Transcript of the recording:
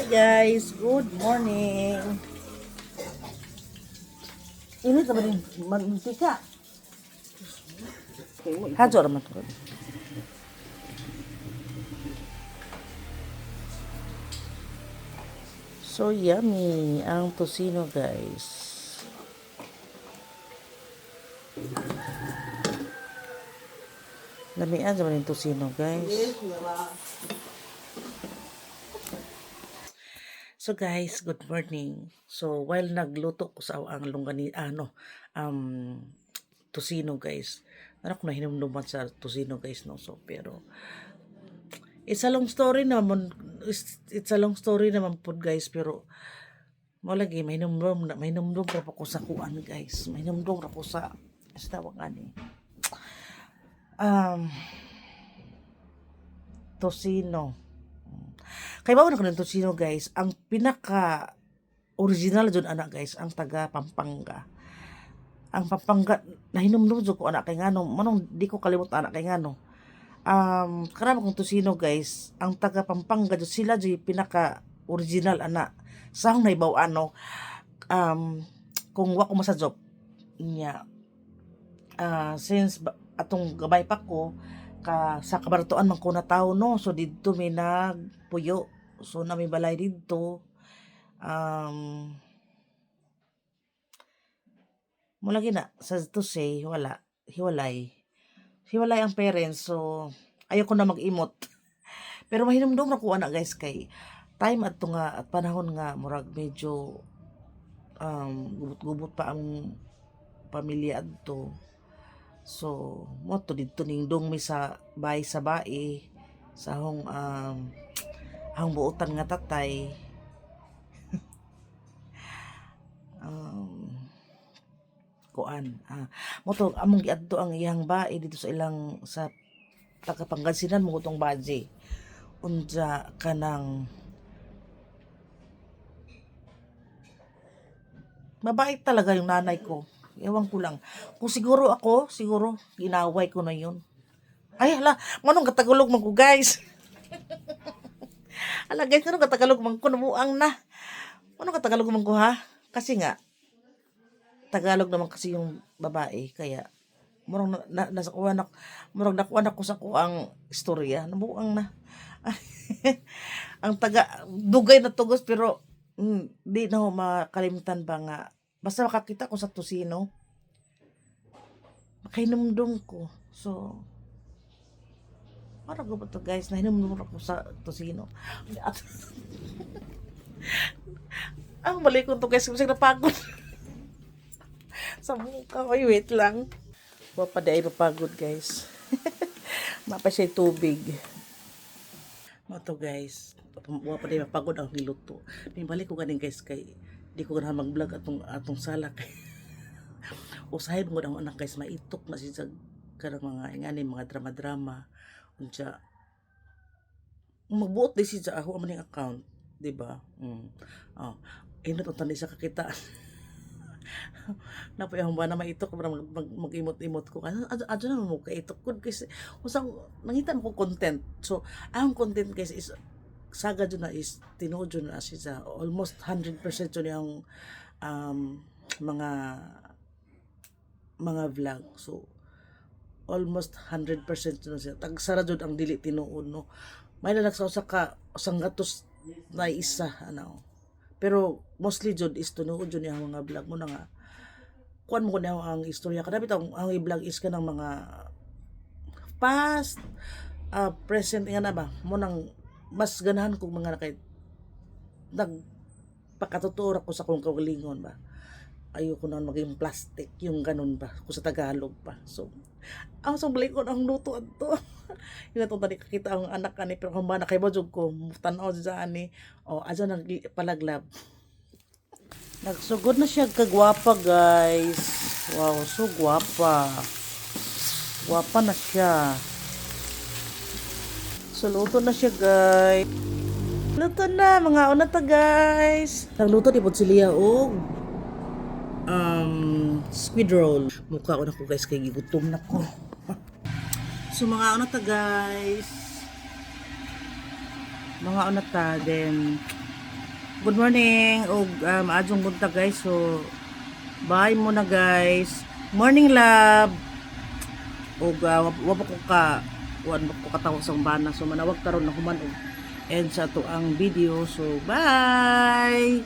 Hi guys, good morning. Ini ka ba din mantika? Hadyo raman ko. So yummy ang tocino guys. Lamian sa yung tocino guys. So guys, good morning. So while nagluto ko sa ang longganisa tocino guys. Ano ko na hinumduman sa tocino guys no. So pero it's a long story naman po guys pero mo lagi may numdum ra ko sa kuan guys. May numdum ra ko sa tawag ani. Tocino. Kay bawo na ko ng tocino guys, ang pinaka original jud ana guys ang taga Pampanga. Ang Pampanga nahinumdum jud ko ana kay ngano, manong di ko kalimot ana kay ngano. Karamo kong tocino guys, ang taga Pampanga jud sila jud pinaka original ana. Sa akong naibaw ano, kung wa ko masadjop niya. Since atong gabay pa ko sa kabaratuan man ko na tao no, so didto may nagpuyo. So na may balay didto. Mula gina sa to say hiwalay ang parents, so ayoko na mag-imot. Pero mahinumdum ra ko ana guys kay time adto nga at panahon nga murag medyo gubot-gubot pa ang pamilya adto. So mo to didto ning dong mi sa bahay sa bae sa ang buotan nga tatay. Kuan mo to among giadto ang iyang bae dito sa ilang sa taga Pangasinan mo tong baje unja kanang mabait talaga yung nanay ko. Ewan ko lang. Kung siguro ginaway ko na yun. Ay, hala, manong katagulog man ko, guys. Hala, guys, manong katagalog man ko, nabuang na. Manong katagalog man ko, ha? Kasi nga, Tagalog naman kasi yung babae, kaya, murag nakuha ko sa kuang istorya, nabuang na. Ang dugay na tugos, pero, di na ako makalimutan ba nga, basta makakita ko sa tocino, makahinumdum ko. So, parang ko ba to guys, nahinumdum ko sa tocino. At, ang balik ko to guys, kasi napagod. Sa mukha ko, wait lang. Wapaday napagod guys. Mapa siya tubig. Mato guys, wapaday mapagod ang niluto. May balik ko ganing guys kay di ko ganahan mag-vlog atong sala kay usahay mo ang anak guys maitok na siya kanang mga ingani mga drama unsa magbuot di siya ako maning account di ba inot ang tanda sa kakita na po yung ba na maitok para mag-imot-imot ko adyo na mo kaitok ko kasi usang nangitan ko content, so ang content guys is saga dyan na is tinuod dyan na siya almost 100% dyan yung mga vlog, so almost 100% dyan na siya tagsara dyan ang dili tinuod no may nalagsausa ka usang gatos na isa ano pero mostly dyan is tinuod dyan yung mga vlog mo na nga kuan mo ko na ang istorya kadabit ang i-vlog is ka ng mga past present nga na ba mo nang mas ganahan kong mga nagpakatuturo ko sa kong kaugalingon ba ayoko na maging plastic yung ganun ba kung sa Tagalog pa, so ang sang balik ko ang luto ato yun atong tani kakita ang anak ani pero kung ba na kay bajog ko tanaw sa ani aja nang palaglab nagsugod na siya kagwapa guys, wow so gwapa na siya. So, luto na siya, guys. Luto na, mga una ta, guys. Nagluto ni Potsilia o squid roll. Mukha ko na ko, guys, kay gigutom na ko. So, mga una ta, guys. Mga una ta, then good morning og maadjong buntag guys. So bye muna guys. Morning love. Og wa pa ko ka wan ko katawa sa bana. So manawag karon na human og end sa to ang video. So bye.